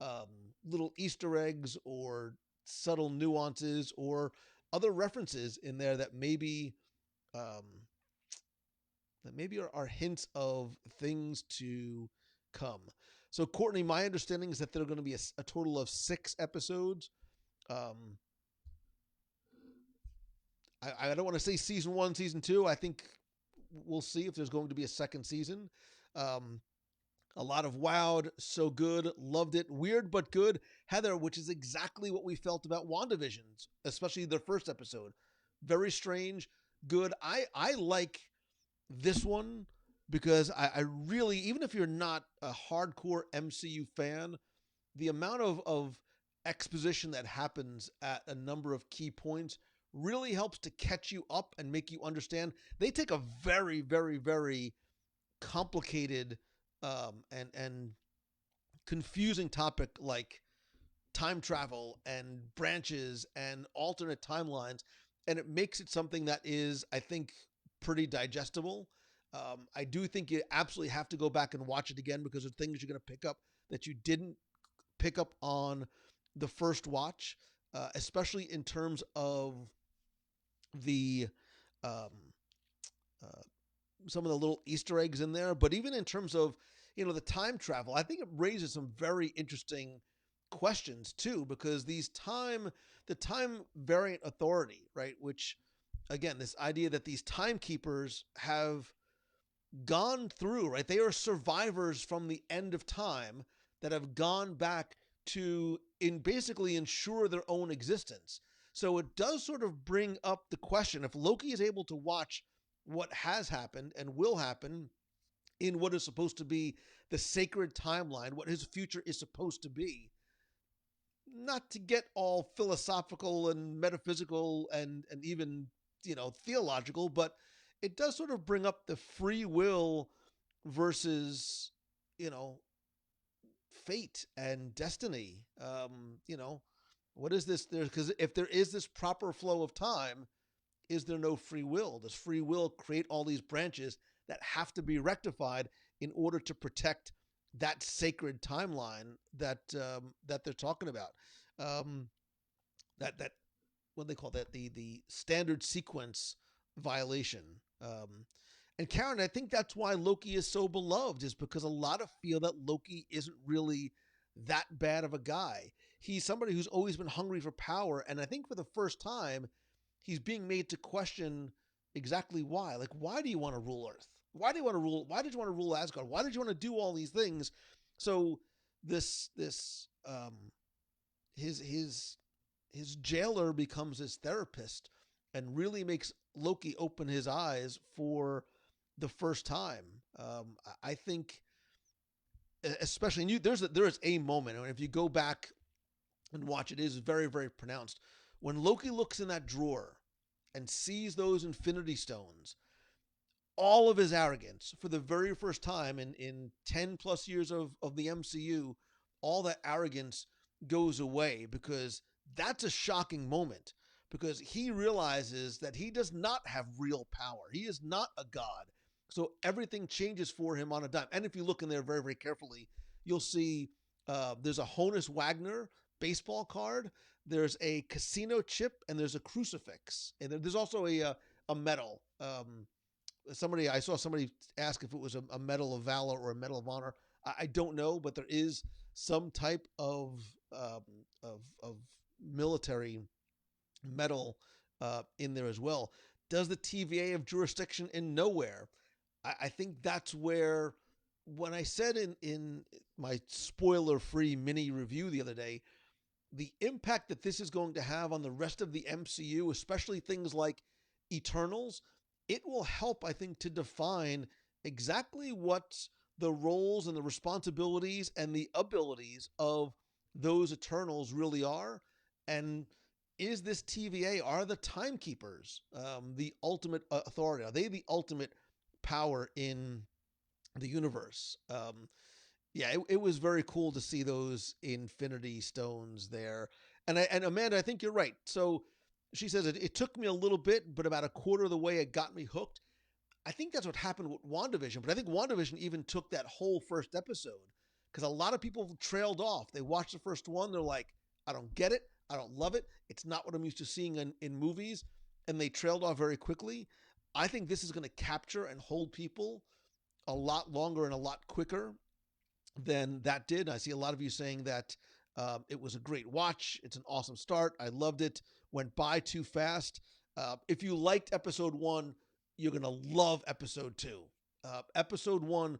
um, little Easter eggs or subtle nuances or other references in there um, that maybe are hints of things to come. So, Courtney, my understanding is that there are going to be a total of 6 episodes. Um, I don't want to say season 1, season 2. I think we'll see if there's going to be a second season. Um, a lot of wowed, so good, loved it, weird but good. Heather, which is exactly what we felt about WandaVision's, especially their first episode. Very strange, good. I like this one because I really, even if you're not a hardcore MCU fan, the amount of exposition that happens at a number of key points really helps to catch you up and make you understand. They take a very, very, very complicated and confusing topic like time travel and branches and alternate timelines, and it makes it something that is, I think, pretty digestible. I do think you absolutely have to go back and watch it again because of things you're going to pick up that you didn't pick up on the first watch, especially in terms of the um, uh, some of the little Easter eggs in there, but even in terms of the time travel, I think it raises some very interesting questions too, because the time variant authority, right, which again, this idea that these timekeepers have gone through, right, they are survivors from the end of time that have gone back to in basically ensure their own existence. So it does sort of bring up the question, if Loki is able to watch what has happened and will happen in what is supposed to be the sacred timeline, what his future is supposed to be. Not to get all philosophical and metaphysical and even, theological, but it does sort of bring up the free will versus, you know, fate and destiny. What is this? Because if there is this proper flow of time, is there no free will? Does free will create all these branches that have to be rectified in order to protect that sacred timeline that they're talking about? Um, that what they call that, the standard sequence violation. And Karen, I think that's why Loki is so beloved, is because a lot of feel that Loki isn't really that bad of a guy. He's somebody who's always been hungry for power, and I think for the first time, he's being made to question exactly why. Like, why do you want to rule Earth? Why do you want to rule? Why did you want to rule Asgard? Why did you want to do all these things? So this his jailer becomes his therapist and really makes Loki open his eyes for the first time. I think, especially there is a moment, and if you go back and watch it, is very, very pronounced when Loki looks in that drawer and sees those Infinity Stones. All of his arrogance, for the very first time in 10 plus years of the MCU, all that arrogance goes away, because that's a shocking moment, because he realizes that he does not have real power. He is not a god. So everything changes for him on a dime. And if you look in there very, very carefully, you'll see there's a Honus Wagner baseball card, there's a casino chip, and there's a crucifix. And there's also a medal. I saw somebody ask if it was a medal of valor or a medal of honor. I don't know, but there is some type of military medal in there as well. Does the TVA have jurisdiction in nowhere? I think that's where, when I said in my spoiler-free mini review the other day, the impact that this is going to have on the rest of the MCU, especially things like Eternals, it will help, I think, to define exactly what the roles and the responsibilities and the abilities of those Eternals really are. And is this TVA, are the timekeepers the ultimate authority? Are they the ultimate power in the universe? It was very cool to see those Infinity Stones there. And Amanda, I think you're right. So she says it took me a little bit, but about a quarter of the way it got me hooked. I think that's what happened with WandaVision, but I think WandaVision even took that whole first episode, because a lot of people trailed off. They watched the first one, they're like, I don't get it, I don't love it, it's not what I'm used to seeing in movies, and they trailed off very quickly. I think this is going to capture and hold people a lot longer and a lot quicker than that did. I see a lot of you saying that it was a great watch. It's an awesome start. I loved it. Went by too fast. If you liked episode one, you're gonna love episode two. Episode one,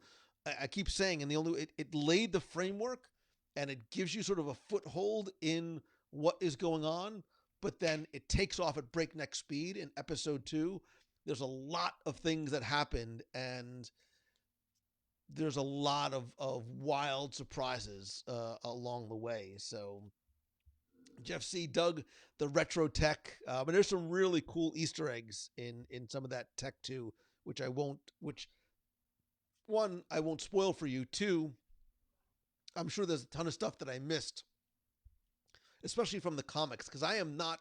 I keep saying, and it laid the framework, and it gives you sort of a foothold in what is going on. But then it takes off at breakneck speed in episode two. There's a lot of things that happened, and there's a lot of wild surprises along the way. So Jeff C dug the retro tech, but there's some really cool Easter eggs in some of that tech too, which one, I won't spoil for you. Two, I'm sure there's a ton of stuff that I missed, especially from the comics, because I'm not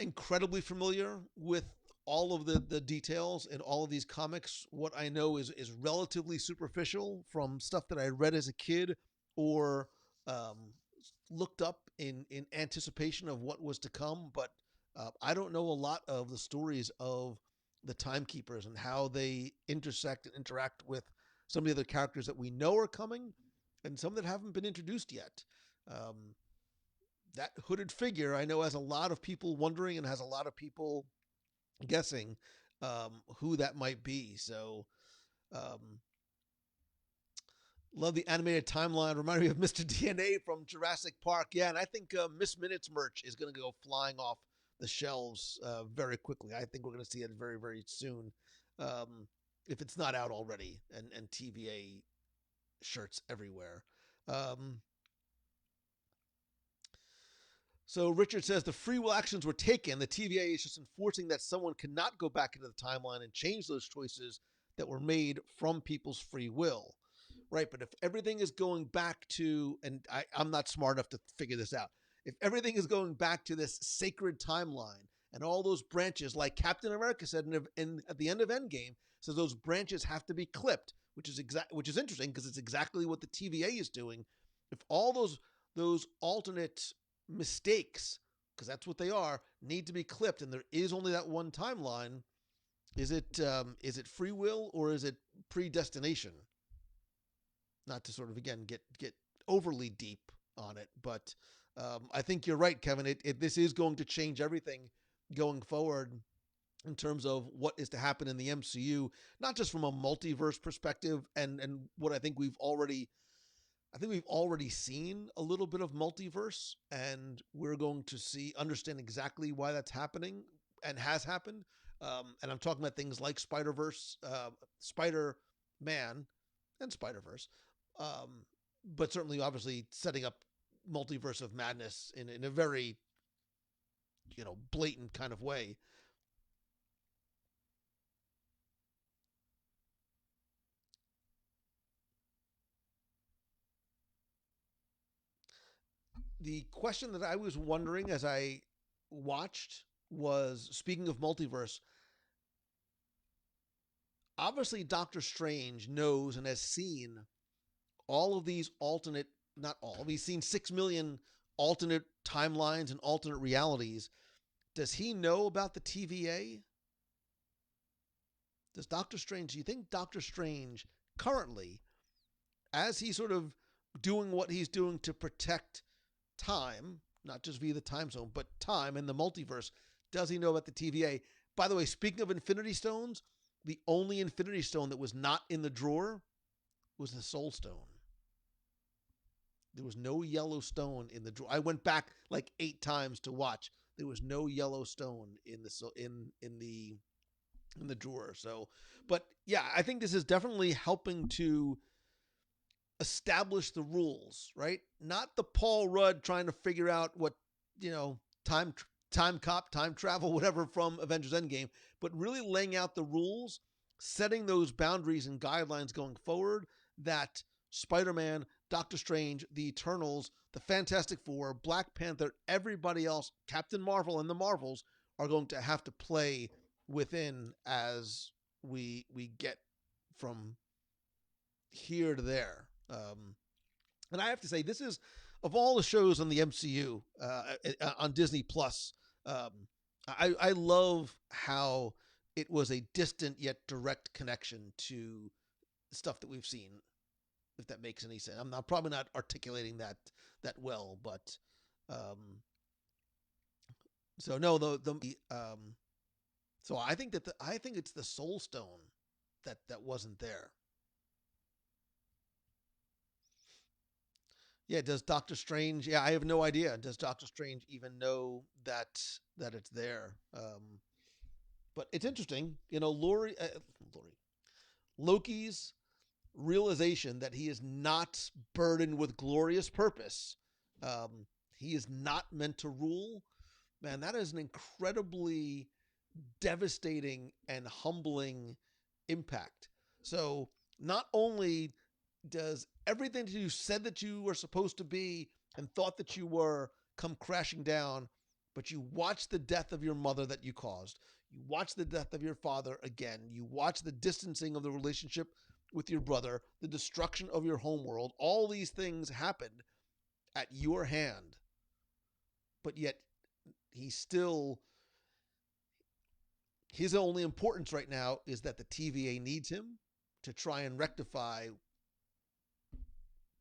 incredibly familiar with all of the details in all of these comics. What I know is relatively superficial from stuff that I read as a kid or looked up in anticipation of what was to come. But I don't know a lot of the stories of the Timekeepers and how they intersect and interact with some of the other characters that we know are coming and some that haven't been introduced yet. That hooded figure, I know, has a lot of people wondering and has a lot of people guessing who that might be. So, love the animated timeline. Reminded me of Mr. DNA from Jurassic Park. Yeah, and I think Miss Minutes merch is going to go flying off the shelves very quickly. I think we're going to see it very, very soon, if it's not out already, and TVA shirts everywhere. So Richard says the free will actions were taken. The TVA is just enforcing that someone cannot go back into the timeline and change those choices that were made from people's free will. Right, but if everything is going back to, and I'm not smart enough to figure this out, if everything is going back to this sacred timeline and all those branches, like Captain America said at the end of Endgame, says those branches have to be clipped, which is interesting because it's exactly what the TVA is doing. If all those alternate mistakes, because that's what they are, need to be clipped, and there is only that one timeline, is it free will or is it predestination? Not to sort of again get overly deep on it, but I think you're right, Kevin. This is going to change everything going forward in terms of what is to happen in the MCU, not just from a multiverse perspective, and what I think we've already seen a little bit of multiverse, and we're going to understand exactly why that's happening and has happened. And I'm talking about things like Spider-Verse, Spider-Man, and Spider-Verse. But certainly, obviously, setting up multiverse of madness in a very, blatant kind of way. The question that I was wondering as I watched was, speaking of multiverse, obviously Doctor Strange knows and has seen all of these alternate, not all, he's seen 6 million alternate timelines and alternate realities. Does he know about the TVA? Do you think Doctor Strange currently, as he's sort of doing what he's doing to protect time, not just via the time zone, but time and the multiverse, does he know about the TVA? By the way, speaking of Infinity Stones, the only Infinity Stone that was not in the drawer was the Soul Stone. There was no yellow stone in the drawer. I went back like 8 times to watch. There was no yellow stone in the drawer. So, but yeah, I think this is definitely helping to establish the rules, right? Not the Paul Rudd trying to figure out what, time cop, time travel, whatever from Avengers Endgame, but really laying out the rules, setting those boundaries and guidelines going forward that Spider-Man, Doctor Strange, the Eternals, the Fantastic Four, Black Panther, everybody else, Captain Marvel and the Marvels are going to have to play within as we get from here to there. And I have to say, this is, of all the shows on the MCU, on Disney Plus, um, I love how it was a distant yet direct connection to stuff that we've seen. If that makes any sense, I'm probably not articulating that well, but um, so no, so I think I think it's the Soul Stone that wasn't there. Yeah, does Doctor Strange? Yeah, I have no idea. Does Doctor Strange even know that it's there? But it's interesting, Lori, Loki's realization that he is not burdened with glorious purpose. Um, he is not meant to rule. Man, that is an incredibly devastating and humbling impact. So not only does everything that you said that you were supposed to be and thought that you were come crashing down, but you watch the death of your mother that you caused. You watch the death of your father again. You watch the distancing of the relationship with your brother, the destruction of your homeworld. All these things happened at your hand, but yet he still, his only importance right now is that the TVA needs him to try and rectify,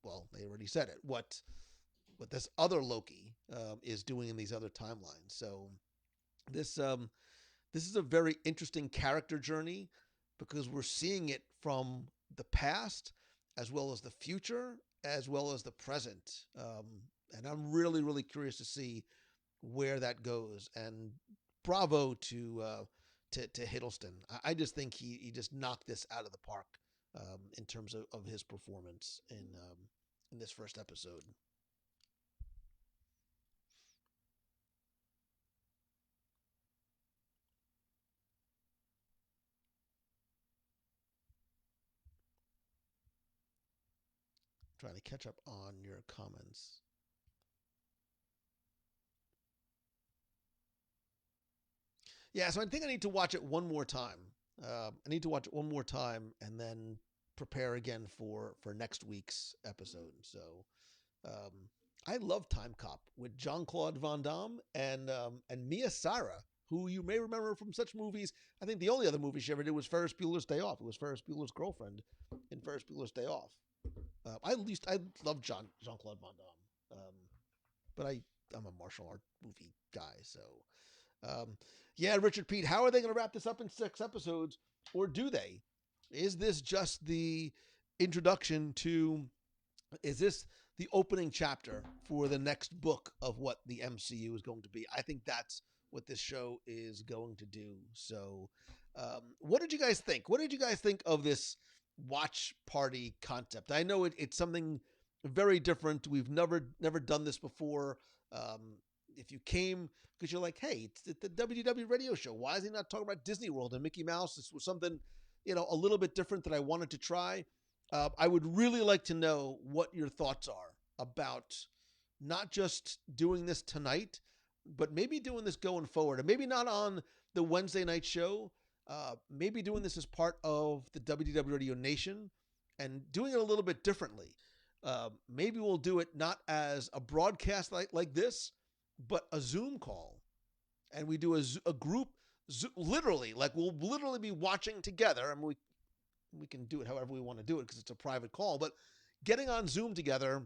well, they already said it, what this other Loki is doing in these other timelines. So this this is a very interesting character journey because we're seeing it from the past as well as the future as well as the present, and I'm really curious to see where that goes. And bravo to Hiddleston. I just think he just knocked this out of the park in terms of his performance in this first episode. Trying to catch up on your comments. Yeah, so I think I need to watch it one more time. I need to watch it one more time and then prepare again for next week's episode. So um, I love Time Cop with Jean Claude Van Damme and Mia Sara, who you may remember from such movies. I think the only other movie she ever did was Ferris Bueller's Day Off. It was Ferris Bueller's girlfriend in Ferris Bueller's Day Off. I love Jean Claude Van Damme, but I'm a martial art movie guy, so yeah, Richard Pete, how are they going to wrap this up in 6 episodes, or do they? Is this just the introduction to? Is this the opening chapter for the next book of what the MCU is going to be? I think that's what this show is going to do. So, what did you guys think? What did you guys think of this watch party concept? I know it's something very different. We've never done this before. If you came because you're like, hey, it's the WDW radio show. Why is he not talking about Disney World and Mickey Mouse? This was something, a little bit different that I wanted to try. I would really like to know what your thoughts are about not just doing this tonight, but maybe doing this going forward, and maybe not on the Wednesday night show. Maybe doing this as part of the WDW Radio Nation and doing it a little bit differently. Maybe we'll do it not as a broadcast like this, but a Zoom call, and we do a group, literally, like we'll literally be watching together. I mean, we can do it however we want to do it because it's a private call, but getting on Zoom together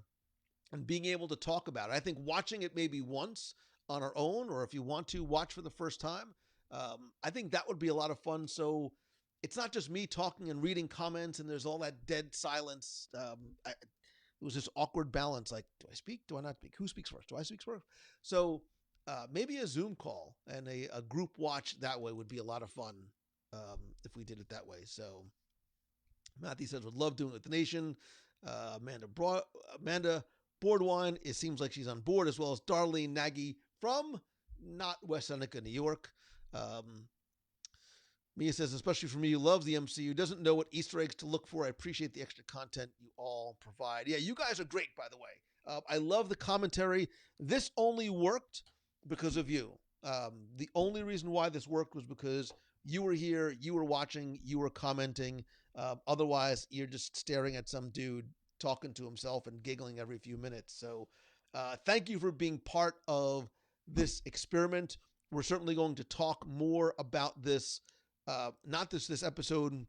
and being able to talk about it. I think watching it maybe once on our own, or if you want to watch for the first time, I think that would be a lot of fun. So it's not just me talking and reading comments and there's all that dead silence. It was this awkward balance. Like, do I speak? Do I not speak? Who speaks first? Do I speak first? So maybe a Zoom call and a group watch that way would be a lot of fun if we did it that way. So Matthew says, would love doing it with the nation. Amanda Boardwine, it seems like she's on board, as well as Darlene Nagy from not West Seneca, New York. Mia says, especially for me who loves the MCU, doesn't know what Easter eggs to look for. I appreciate the extra content you all provide. Yeah, you guys are great, by the way. I love the commentary. This only worked because of you. The only reason why this worked was because you were here, you were watching, you were commenting. Otherwise, you're just staring at some dude talking to himself and giggling every few minutes. So thank you for being part of this experiment. We're certainly going to talk more about this, not this episode,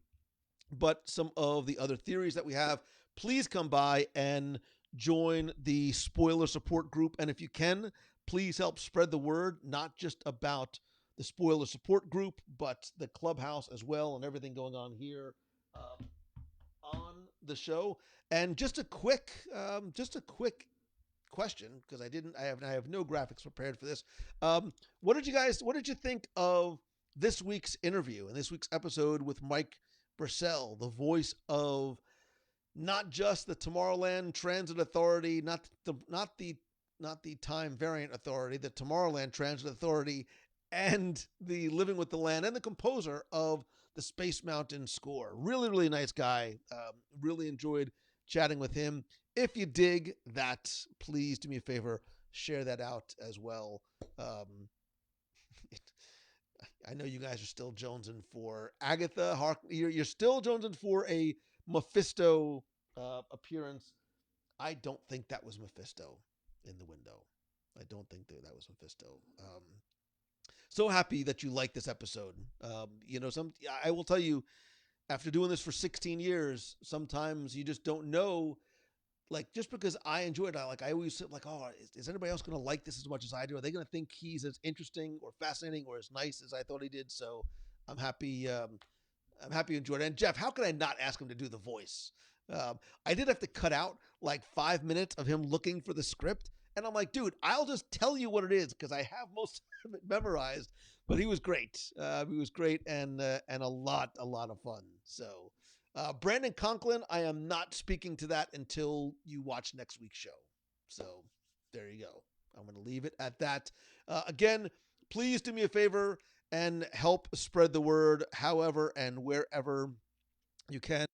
but some of the other theories that we have. Please come by and join the spoiler support group. And if you can, please help spread the word, not just about the spoiler support group, but the clubhouse as well and everything going on here on the show. And just a quick question, because I have no graphics prepared for this. What did you think of this week's interview and this week's episode with Mike Purcell, the voice of not just the Tomorrowland Transit Authority, not the Time Variant Authority, the Tomorrowland Transit Authority, and the Living with the Land, and the composer of the Space Mountain score. Really, really nice guy. Really enjoyed chatting with him. If you dig that, please do me a favor, share that out as well. I know you guys are still jonesing for Agatha You're still jonesing for a Mephisto appearance. I don't think that was Mephisto in the window. I don't think that was Mephisto. So happy that you like this episode. I will tell you, after doing this for 16 years, sometimes you just don't know. Like, just because I enjoy it, I always sit like, oh, is anybody else going to like this as much as I do? Are they going to think he's as interesting or fascinating or as nice as I thought he did? So I'm happy. I'm happy you enjoyed it. And Jeff, how could I not ask him to do the voice? I did have to cut out like 5 minutes of him looking for the script. And I'm like, dude, I'll just tell you what it is because I have most of it memorized. But he was great. He was great and a lot of fun. So Brandon Conklin, I am not speaking to that until you watch next week's show. So there you go. I'm going to leave it at that. Again, please do me a favor and help spread the word however and wherever you can.